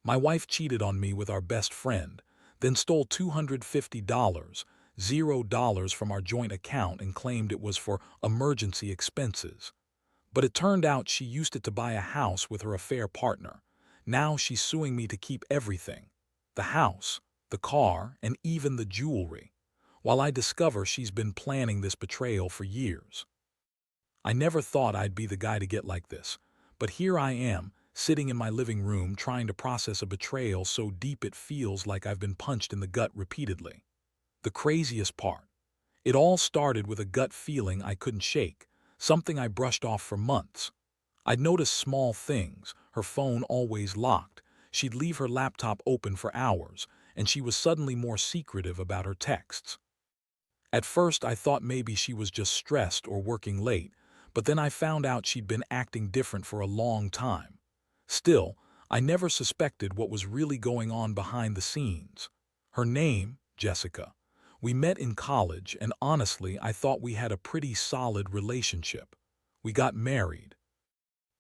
My wife cheated on me with our best friend, then stole $250, $0 from our joint account and claimed it was for emergency expenses. But it turned out she used it to buy a house with her affair partner. Now she's suing me to keep everything: the house, the car, and even the jewelry, while I discover she's been planning this betrayal for years. I never thought I'd be the guy to get like this, but here I am, sitting in my living room trying to process a betrayal so deep it feels like I've been punched in the gut repeatedly. The craziest part: it all started with a gut feeling I couldn't shake, something I brushed off for months. I'd notice small things: her phone always locked, she'd leave her laptop open for hours, and she was suddenly more secretive about her texts. At first I thought maybe she was just stressed or working late, but then I found out she'd been acting different for a long time. Still, I never suspected what was really going on behind the scenes. Her name, Jessica. We met in college, and honestly, I thought we had a pretty solid relationship. We got married.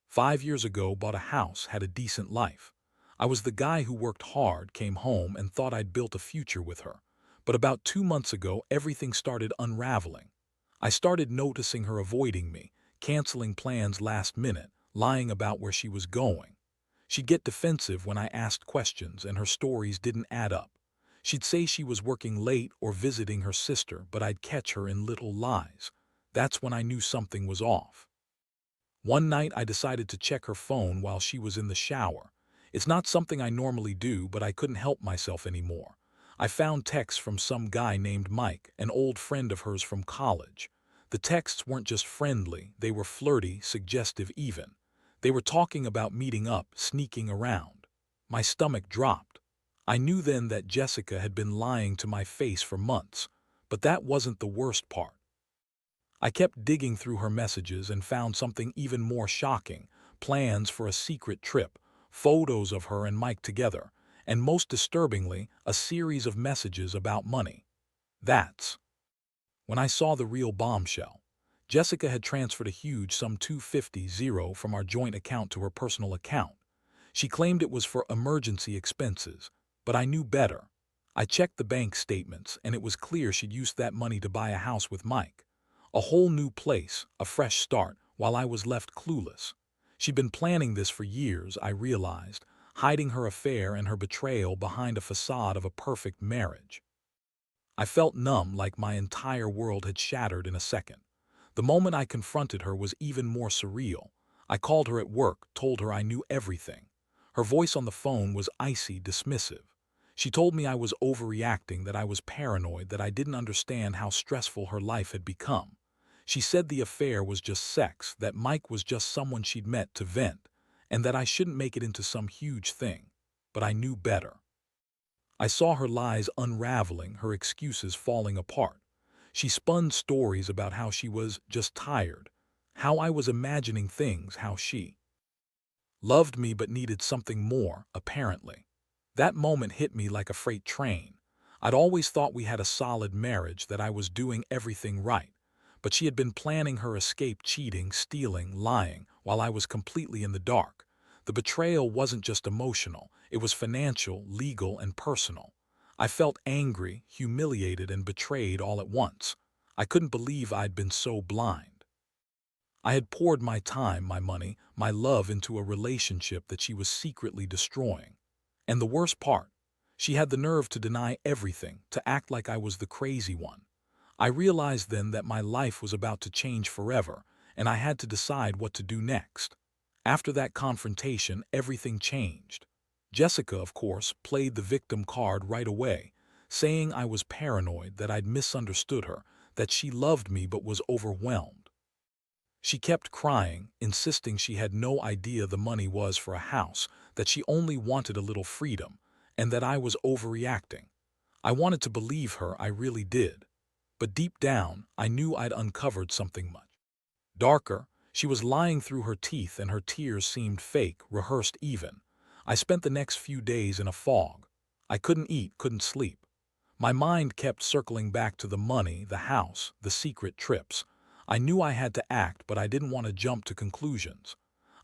5 years ago, bought a house, had a decent life. I was the guy who worked hard, came home, and thought I'd built a future with her. But about 2 months ago, everything started unraveling. I started noticing her avoiding me, canceling plans last minute, lying about where she was going. She'd get defensive when I asked questions and her stories didn't add up. She'd say she was working late or visiting her sister, but I'd catch her in little lies. That's when I knew something was off. One night I decided to check her phone while she was in the shower. It's not something I normally do, but I couldn't help myself anymore. I found texts from some guy named Mike, an old friend of hers from college. The texts weren't just friendly, they were flirty, suggestive even. They were talking about meeting up, sneaking around. My stomach dropped. I knew then that Jessica had been lying to my face for months, but that wasn't the worst part. I kept digging through her messages and found something even more shocking: plans for a secret trip, photos of her and Mike together, and most disturbingly, a series of messages about money. That's when I saw the real bombshell. Jessica had transferred a huge sum, 250 from our joint account to her personal account. She claimed it was for emergency expenses, but I knew better. I checked the bank statements, and it was clear she'd used that money to buy a house with Mike. A whole new place, a fresh start, while I was left clueless. She'd been planning this for years, I realized, hiding her affair and her betrayal behind a facade of a perfect marriage. I felt numb, like my entire world had shattered in a second. The moment I confronted her was even more surreal. I called her at work, told her I knew everything. Her voice on the phone was icy, dismissive. She told me I was overreacting, that I was paranoid, that I didn't understand how stressful her life had become. She said the affair was just sex, that Mike was just someone she'd met to vent, and that I shouldn't make it into some huge thing. But I knew better. I saw her lies unraveling, her excuses falling apart. She spun stories about how she was just tired, how I was imagining things, how she loved me but needed something more, apparently. That moment hit me like a freight train. I'd always thought we had a solid marriage, that I was doing everything right. But she had been planning her escape, cheating, stealing, lying, while I was completely in the dark. The betrayal wasn't just emotional, it was financial, legal, and personal. I felt angry, humiliated, and betrayed all at once. I couldn't believe I'd been so blind. I had poured my time, my money, my love into a relationship that she was secretly destroying. And the worst part, she had the nerve to deny everything, to act like I was the crazy one. I realized then that my life was about to change forever, and I had to decide what to do next. After that confrontation, everything changed. Jessica, of course, played the victim card right away, saying I was paranoid, that I'd misunderstood her, that she loved me but was overwhelmed. She kept crying, insisting she had no idea the money was for a house, that she only wanted a little freedom, and that I was overreacting. I wanted to believe her, I really did. But deep down, I knew I'd uncovered something much darker. She was lying through her teeth, and her tears seemed fake, rehearsed even. I spent the next few days in a fog. I couldn't eat, couldn't sleep. My mind kept circling back to the money, the house, the secret trips. I knew I had to act, but I didn't want to jump to conclusions.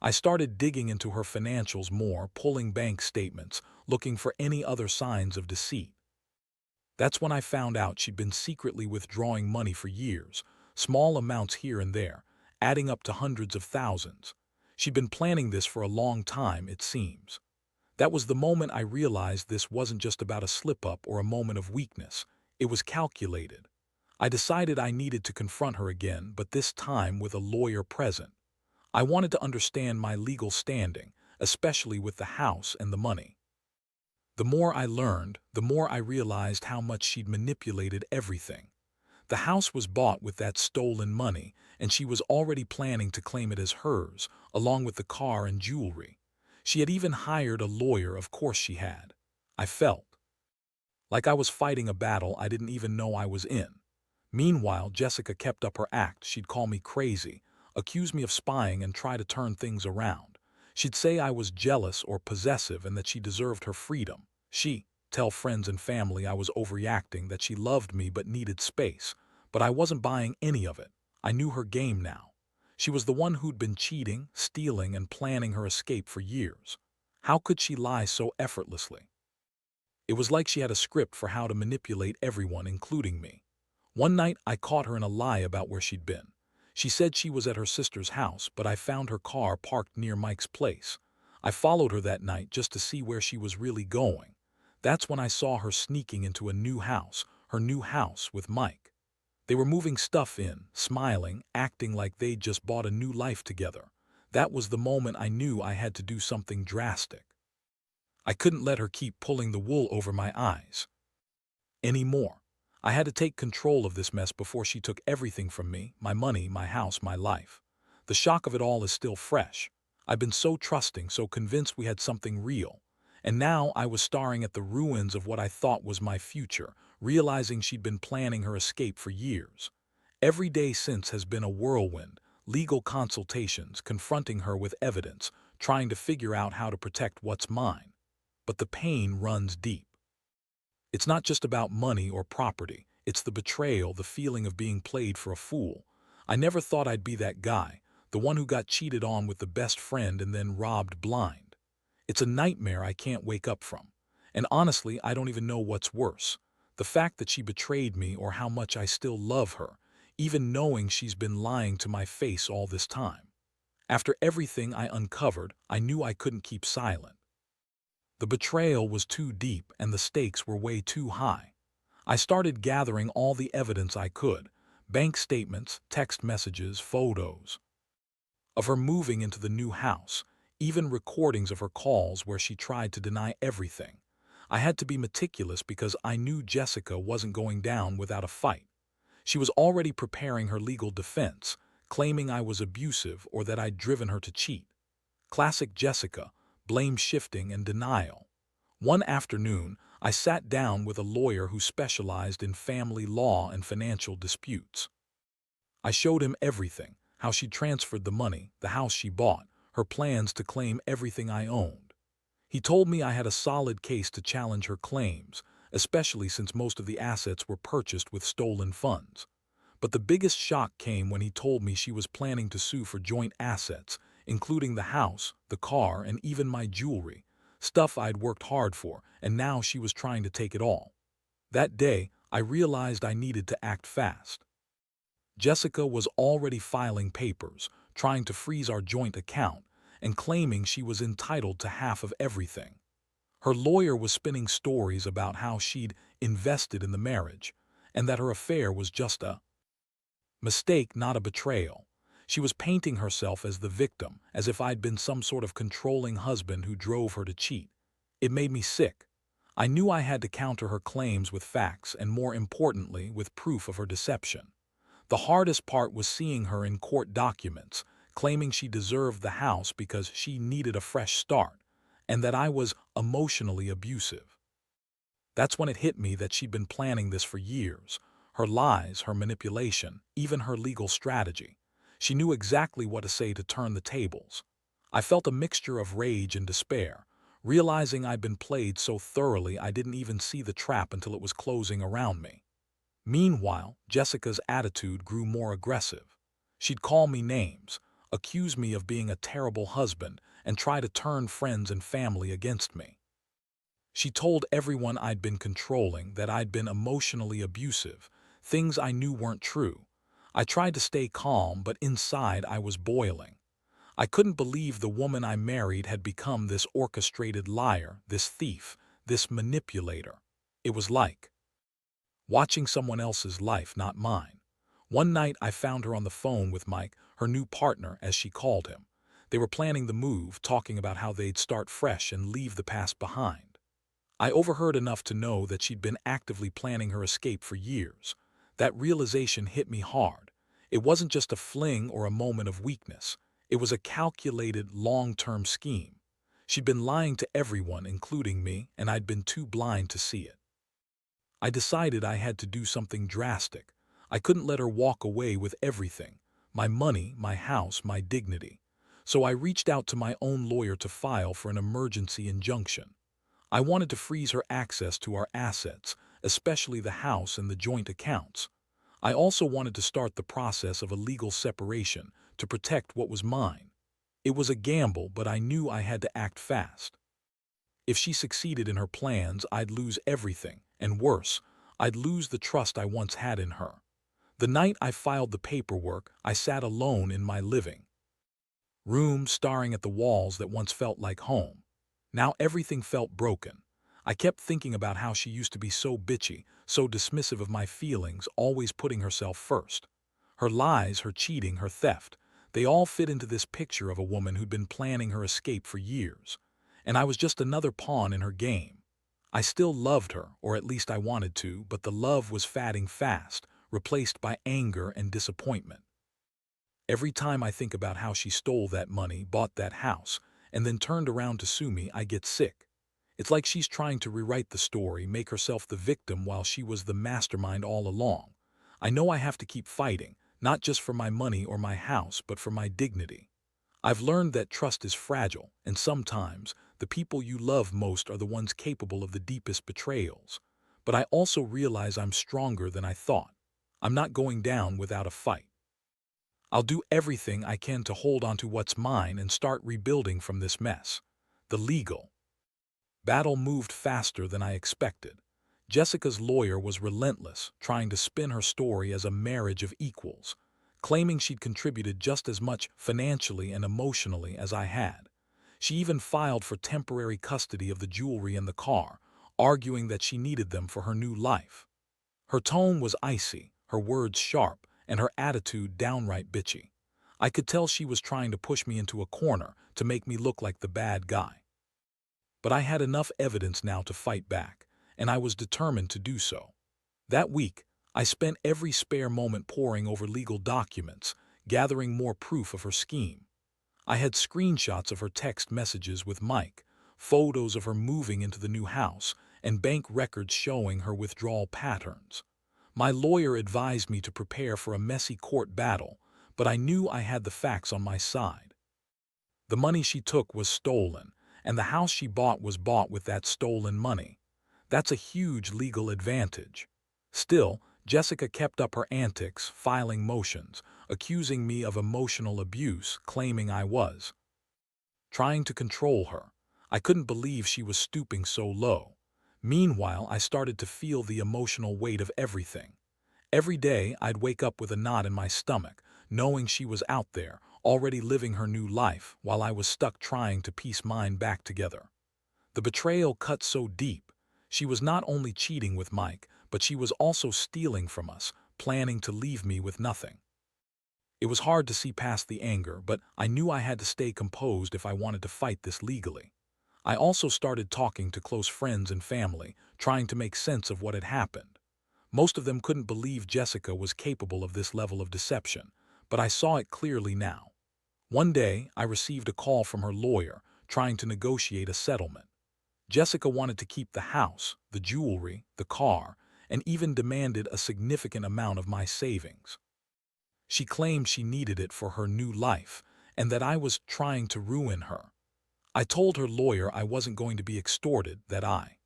I started digging into her financials more, pulling bank statements, looking for any other signs of deceit. That's when I found out she'd been secretly withdrawing money for years, small amounts here and there, adding up to hundreds of thousands. She'd been planning this for a long time, it seems. That was the moment I realized this wasn't just about a slip-up or a moment of weakness. It was calculated. I decided I needed to confront her again, but this time with a lawyer present. I wanted to understand my legal standing, especially with the house and the money. The more I learned, the more I realized how much she'd manipulated everything. The house was bought with that stolen money, and she was already planning to claim it as hers, along with the car and jewelry. She had even hired a lawyer, of course she had. I felt like I was fighting a battle I didn't even know I was in. Meanwhile, Jessica kept up her act. She'd call me crazy, accuse me of spying, and try to turn things around. She'd say I was jealous or possessive and that she deserved her freedom. She'd tell friends and family I was overreacting, that she loved me but needed space. But I wasn't buying any of it. I knew her game now. She was the one who'd been cheating, stealing, and planning her escape for years. How could she lie so effortlessly? It was like she had a script for how to manipulate everyone, including me. One night, I caught her in a lie about where she'd been. She said she was at her sister's house, but I found her car parked near Mike's place. I followed her that night just to see where she was really going. That's when I saw her sneaking into a new house, her new house with Mike. They were moving stuff in, smiling, acting like they'd just bought a new life together. That was the moment I knew I had to do something drastic. I couldn't let her keep pulling the wool over my eyes anymore. I had to take control of this mess before she took everything from me, my money, my house, my life. The shock of it all is still fresh. I've been so trusting, so convinced we had something real. And now I was staring at the ruins of what I thought was my future, realizing she'd been planning her escape for years. Every day since has been a whirlwind, legal consultations, confronting her with evidence, trying to figure out how to protect what's mine. But the pain runs deep. It's not just about money or property. It's the betrayal, the feeling of being played for a fool. I never thought I'd be that guy, the one who got cheated on with the best friend and then robbed blind. It's a nightmare I can't wake up from. And honestly, I don't even know what's worse. The fact that she betrayed me, or how much I still love her, even knowing she's been lying to my face all this time. After everything I uncovered, I knew I couldn't keep silent. The betrayal was too deep and the stakes were way too high. I started gathering all the evidence I could, bank statements, text messages, photos of her moving into the new house, even recordings of her calls where she tried to deny everything. I had to be meticulous because I knew Jessica wasn't going down without a fight. She was already preparing her legal defense, claiming I was abusive or that I'd driven her to cheat. Classic Jessica, blame shifting and denial. One afternoon, I sat down with a lawyer who specialized in family law and financial disputes. I showed him everything, how she transferred the money, the house she bought, her plans to claim everything I owned. He told me I had a solid case to challenge her claims, especially since most of the assets were purchased with stolen funds. But the biggest shock came when he told me she was planning to sue for joint assets, including the house, the car, and even my jewelry, stuff I'd worked hard for, and now she was trying to take it all. That day, I realized I needed to act fast. Jessica was already filing papers, trying to freeze our joint account, and claiming she was entitled to half of everything. Her lawyer was spinning stories about how she'd invested in the marriage, and that her affair was just a mistake, not a betrayal. She was painting herself as the victim, as if I'd been some sort of controlling husband who drove her to cheat. It made me sick. I knew I had to counter her claims with facts and, more importantly, with proof of her deception. The hardest part was seeing her in court documents, claiming she deserved the house because she needed a fresh start, and that I was emotionally abusive. That's when it hit me that she'd been planning this for years. Her lies, her manipulation, even her legal strategy. She knew exactly what to say to turn the tables. I felt a mixture of rage and despair, realizing I'd been played so thoroughly I didn't even see the trap until it was closing around me. Meanwhile, Jessica's attitude grew more aggressive. She'd call me names, accuse me of being a terrible husband, and try to turn friends and family against me. She told everyone I'd been controlling, that I'd been emotionally abusive, things I knew weren't true. I tried to stay calm, but inside I was boiling. I couldn't believe the woman I married had become this orchestrated liar, this thief, this manipulator. It was like watching someone else's life, not mine. One night I found her on the phone with Mike, her new partner, as she called him. They were planning the move, talking about how they'd start fresh and leave the past behind. I overheard enough to know that she'd been actively planning her escape for years. That realization hit me hard. It wasn't just a fling or a moment of weakness. It was a calculated, long-term scheme. She'd been lying to everyone, including me, and I'd been too blind to see it. I decided I had to do something drastic. I couldn't let her walk away with everything: my money, my house, my dignity. So I reached out to my own lawyer to file for an emergency injunction. I wanted to freeze her access to our assets, especially the house and the joint accounts. I also wanted to start the process of a legal separation to protect what was mine. It was a gamble, but I knew I had to act fast. If she succeeded in her plans, I'd lose everything, and worse, I'd lose the trust I once had in her. The night I filed the paperwork, I sat alone in my living room, staring at the walls that once felt like home. Now everything felt broken. I kept thinking about how she used to be so bitchy, so dismissive of my feelings, always putting herself first. Her lies, her cheating, her theft, they all fit into this picture of a woman who'd been planning her escape for years. And I was just another pawn in her game. I still loved her, or at least I wanted to, but the love was fading fast, replaced by anger and disappointment. Every time I think about how she stole that money, bought that house, and then turned around to sue me, I get sick. It's like she's trying to rewrite the story, make herself the victim while she was the mastermind all along. I know I have to keep fighting, not just for my money or my house, but for my dignity. I've learned that trust is fragile, and sometimes the people you love most are the ones capable of the deepest betrayals. But I also realize I'm stronger than I thought. I'm not going down without a fight. I'll do everything I can to hold on to what's mine and start rebuilding from this mess. The legal battle moved faster than I expected. Jessica's lawyer was relentless, trying to spin her story as a marriage of equals, claiming she'd contributed just as much financially and emotionally as I had. She even filed for temporary custody of the jewelry and the car, arguing that she needed them for her new life. Her tone was icy, her words sharp, and her attitude downright bitchy. I could tell she was trying to push me into a corner to make me look like the bad guy. But I had enough evidence now to fight back, and I was determined to do so. That week, I spent every spare moment poring over legal documents, gathering more proof of her scheme. I had screenshots of her text messages with Mike, photos of her moving into the new house, and bank records showing her withdrawal patterns. My lawyer advised me to prepare for a messy court battle, but I knew I had the facts on my side. The money she took was stolen, and the house she bought was bought with that stolen money. That's a huge legal advantage. Still, Jessica kept up her antics, filing motions, accusing me of emotional abuse, claiming I was trying to control her. I couldn't believe she was stooping so low. Meanwhile, I started to feel the emotional weight of everything. Every day, I'd wake up with a knot in my stomach, knowing she was out there, already living her new life, while I was stuck trying to piece mine back together. The betrayal cut so deep. She was not only cheating with Mike, but she was also stealing from us, planning to leave me with nothing. It was hard to see past the anger, but I knew I had to stay composed if I wanted to fight this legally. I also started talking to close friends and family, trying to make sense of what had happened. Most of them couldn't believe Jessica was capable of this level of deception, but I saw it clearly now. One day, I received a call from her lawyer, trying to negotiate a settlement. Jessica wanted to keep the house, the jewelry, the car, and even demanded a significant amount of my savings. She claimed she needed it for her new life, and that I was trying to ruin her. I told her lawyer I wasn't going to be extorted, that I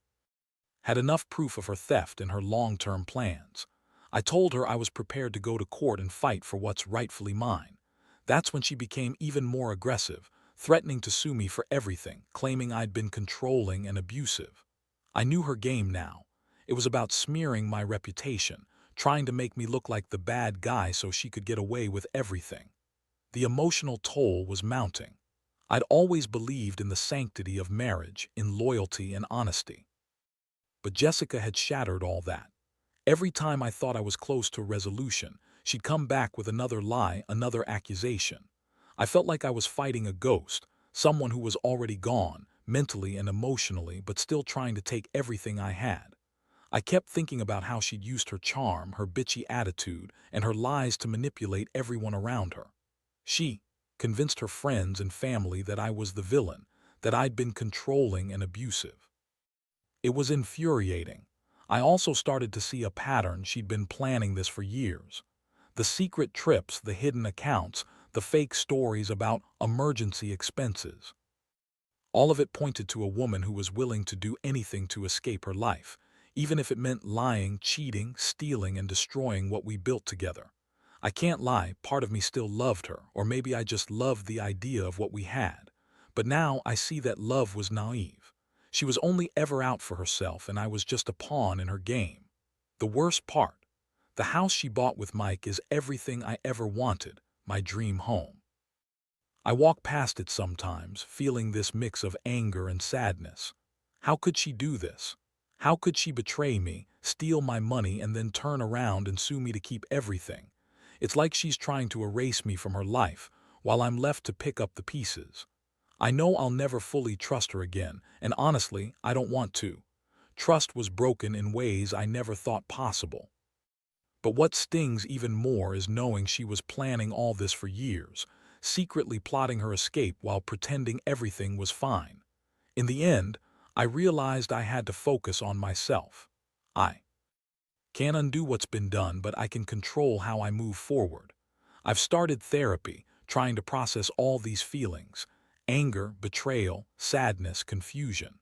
had enough proof of her theft and her long-term plans. I told her I was prepared to go to court and fight for what's rightfully mine. That's when she became even more aggressive, threatening to sue me for everything, claiming I'd been controlling and abusive. I knew her game now. It was about smearing my reputation, trying to make me look like the bad guy so she could get away with everything. The emotional toll was mounting. I'd always believed in the sanctity of marriage, in loyalty and honesty. But Jessica had shattered all that. Every time I thought I was close to a resolution, she'd come back with another lie, another accusation. I felt like I was fighting a ghost, someone who was already gone, mentally and emotionally, but still trying to take everything I had. I kept thinking about how she'd used her charm, her bitchy attitude, and her lies to manipulate everyone around her. She convinced her friends and family that I was the villain, that I'd been controlling and abusive. It was infuriating. I also started to see a pattern. She'd been planning this for years. The secret trips, the hidden accounts, the fake stories about emergency expenses. All of it pointed to a woman who was willing to do anything to escape her life, even if it meant lying, cheating, stealing, and destroying what we built together. I can't lie, part of me still loved her, or maybe I just loved the idea of what we had. But now I see that love was naive. She was only ever out for herself, and I was just a pawn in her game. The worst part, the house she bought with Mike is everything I ever wanted, my dream home. I walk past it sometimes, feeling this mix of anger and sadness. How could she do this? How could she betray me, steal my money, and then turn around and sue me to keep everything? It's like she's trying to erase me from her life, while I'm left to pick up the pieces. I know I'll never fully trust her again, and honestly, I don't want to. Trust was broken in ways I never thought possible. But what stings even more is knowing she was planning all this for years, secretly plotting her escape while pretending everything was fine. In the end, I realized I had to focus on myself. I can't undo what's been done, but I can control how I move forward. I've started therapy, trying to process all these feelings: anger, betrayal, sadness, confusion.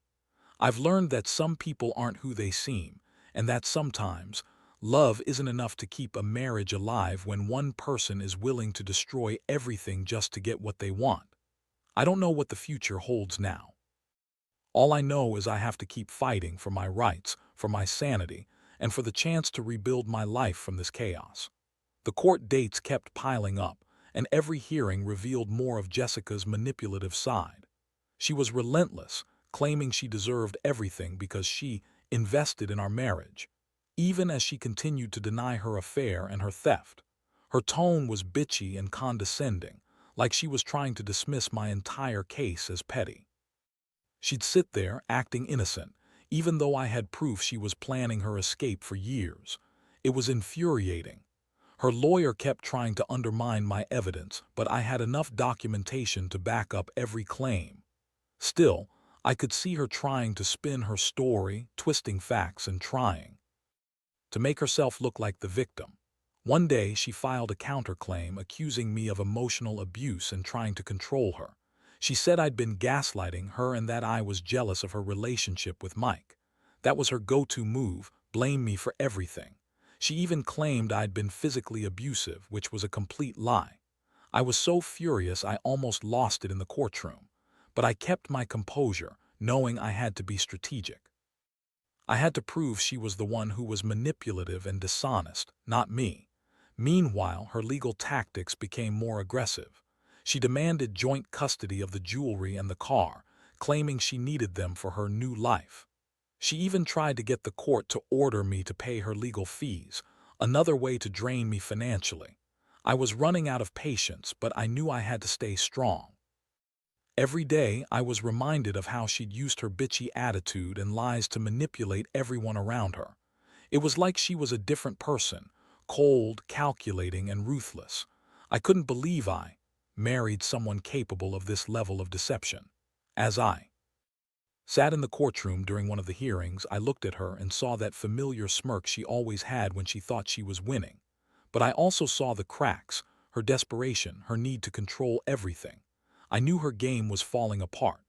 I've learned that some people aren't who they seem, and that sometimes love isn't enough to keep a marriage alive when one person is willing to destroy everything just to get what they want. I don't know what the future holds now. All I know is I have to keep fighting for my rights, for my sanity, and for the chance to rebuild my life from this chaos. The court dates kept piling up, and every hearing revealed more of Jessica's manipulative side. She was relentless, claiming she deserved everything because she invested in our marriage, even as she continued to deny her affair and her theft. Her tone was bitchy and condescending, like she was trying to dismiss my entire case as petty. She'd sit there, acting innocent, even though I had proof she was planning her escape for years. It was infuriating. Her lawyer kept trying to undermine my evidence, but I had enough documentation to back up every claim. Still, I could see her trying to spin her story, twisting facts and trying to make herself look like the victim. One day, she filed a counterclaim accusing me of emotional abuse and trying to control her. She said I'd been gaslighting her and that I was jealous of her relationship with Mike. That was her go-to move, blame me for everything. She even claimed I'd been physically abusive, which was a complete lie. I was so furious I almost lost it in the courtroom. But I kept my composure, knowing I had to be strategic. I had to prove she was the one who was manipulative and dishonest, not me. Meanwhile, her legal tactics became more aggressive. She demanded joint custody of the jewelry and the car, claiming she needed them for her new life. She even tried to get the court to order me to pay her legal fees, another way to drain me financially. I was running out of patience, but I knew I had to stay strong. Every day, I was reminded of how she'd used her bitchy attitude and lies to manipulate everyone around her. It was like she was a different person, cold, calculating, and ruthless. I couldn't believe I married someone capable of this level of deception. As I sat in the courtroom during one of the hearings, I looked at her and saw that familiar smirk she always had when she thought she was winning. But I also saw the cracks, her desperation, her need to control everything. I knew her game was falling apart.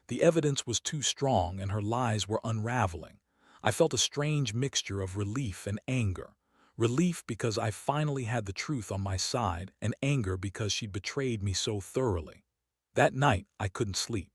The evidence was too strong and her lies were unraveling. I felt a strange mixture of relief and anger. Relief because I finally had the truth on my side, and anger because she'd betrayed me so thoroughly. That night, I couldn't sleep.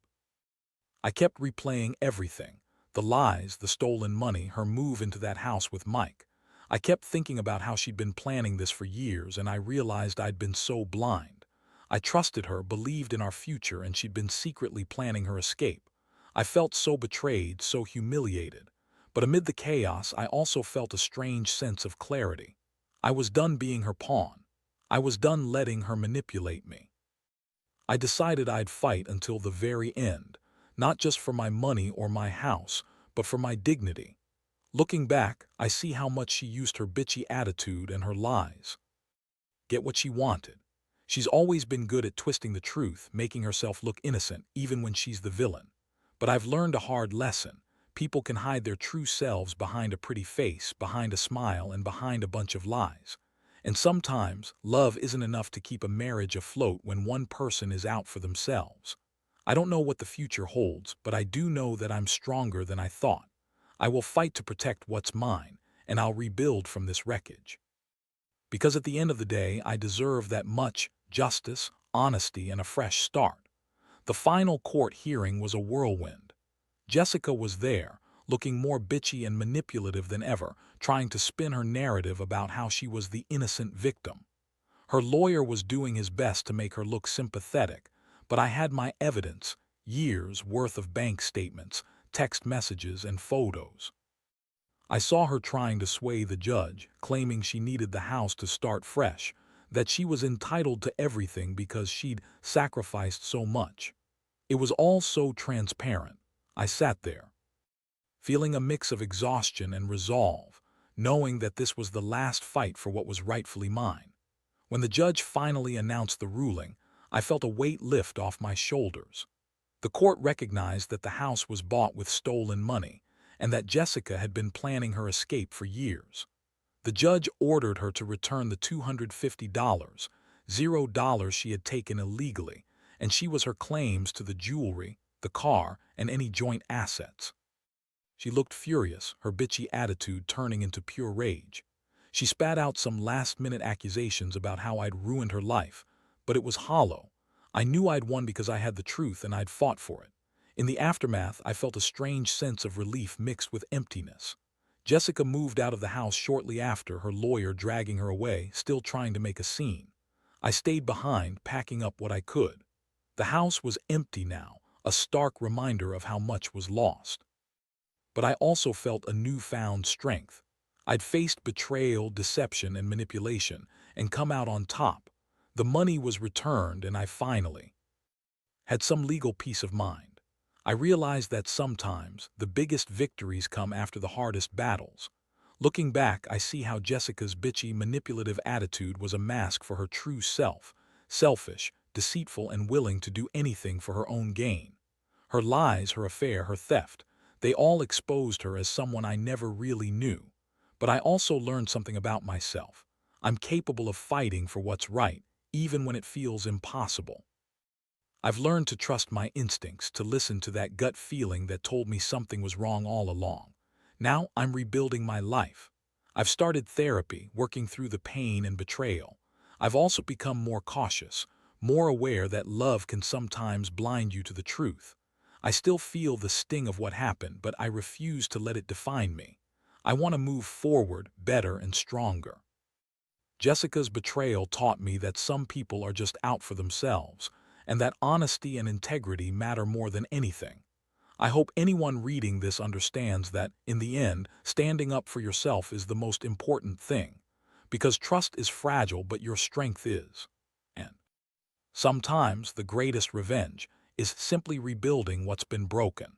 I kept replaying everything: the lies, the stolen money, her move into that house with Mike. I kept thinking about how she'd been planning this for years, and I realized I'd been so blind. I trusted her, believed in our future, and she'd been secretly planning her escape. I felt so betrayed, so humiliated. But amid the chaos, I also felt a strange sense of clarity. I was done being her pawn. I was done letting her manipulate me. I decided I'd fight until the very end, not just for my money or my house, but for my dignity. Looking back, I see how much she used her bitchy attitude and her lies. Get what she wanted. She's always been good at twisting the truth, making herself look innocent, even when she's the villain. But I've learned a hard lesson. People can hide their true selves behind a pretty face, behind a smile, and behind a bunch of lies. And sometimes, love isn't enough to keep a marriage afloat when one person is out for themselves. I don't know what the future holds, but I do know that I'm stronger than I thought. I will fight to protect what's mine, and I'll rebuild from this wreckage. Because at the end of the day, I deserve that much: justice, honesty, and a fresh start. The final court hearing was a whirlwind. Jessica was there, looking more bitchy and manipulative than ever, trying to spin her narrative about how she was the innocent victim. Her lawyer was doing his best to make her look sympathetic, but I had my evidence: years' worth of bank statements, text messages, and photos. I saw her trying to sway the judge, claiming she needed the house to start fresh, that she was entitled to everything because she'd sacrificed so much. It was all so transparent. I sat there, feeling a mix of exhaustion and resolve, knowing that this was the last fight for what was rightfully mine. When the judge finally announced the ruling, I felt a weight lift off my shoulders. The court recognized that the house was bought with stolen money, and that Jessica had been planning her escape for years. The judge ordered her to return the $250, $0 she had taken illegally, and she was her claims to the jewelry, the car, and any joint assets. She looked furious, her bitchy attitude turning into pure rage. She spat out some last-minute accusations about how I'd ruined her life, but it was hollow. I knew I'd won because I had the truth and I'd fought for it. In the aftermath, I felt a strange sense of relief mixed with emptiness. Jessica moved out of the house shortly after, her lawyer dragging her away, still trying to make a scene. I stayed behind, packing up what I could. The house was empty now, a stark reminder of how much was lost. But I also felt a newfound strength. I'd faced betrayal, deception, and manipulation, and come out on top. The money was returned, and I finally had some legal peace of mind. I realized that sometimes the biggest victories come after the hardest battles. Looking back, I see how Jessica's bitchy, manipulative attitude was a mask for her true self: selfish, deceitful, and willing to do anything for her own gain. Her lies, her affair, her theft, they all exposed her as someone I never really knew. But I also learned something about myself. I'm capable of fighting for what's right, even when it feels impossible. I've learned to trust my instincts, to listen to that gut feeling that told me something was wrong all along. Now I'm rebuilding my life. I've started therapy, working through the pain and betrayal. I've also become more cautious, more aware that love can sometimes blind you to the truth. I still feel the sting of what happened, but I refuse to let it define me. I want to move forward, better and stronger. Jessica's betrayal taught me that some people are just out for themselves, and that honesty and integrity matter more than anything. I hope anyone reading this understands that, in the end, standing up for yourself is the most important thing. Because trust is fragile, but your strength is. And sometimes the greatest revenge is simply rebuilding what's been broken.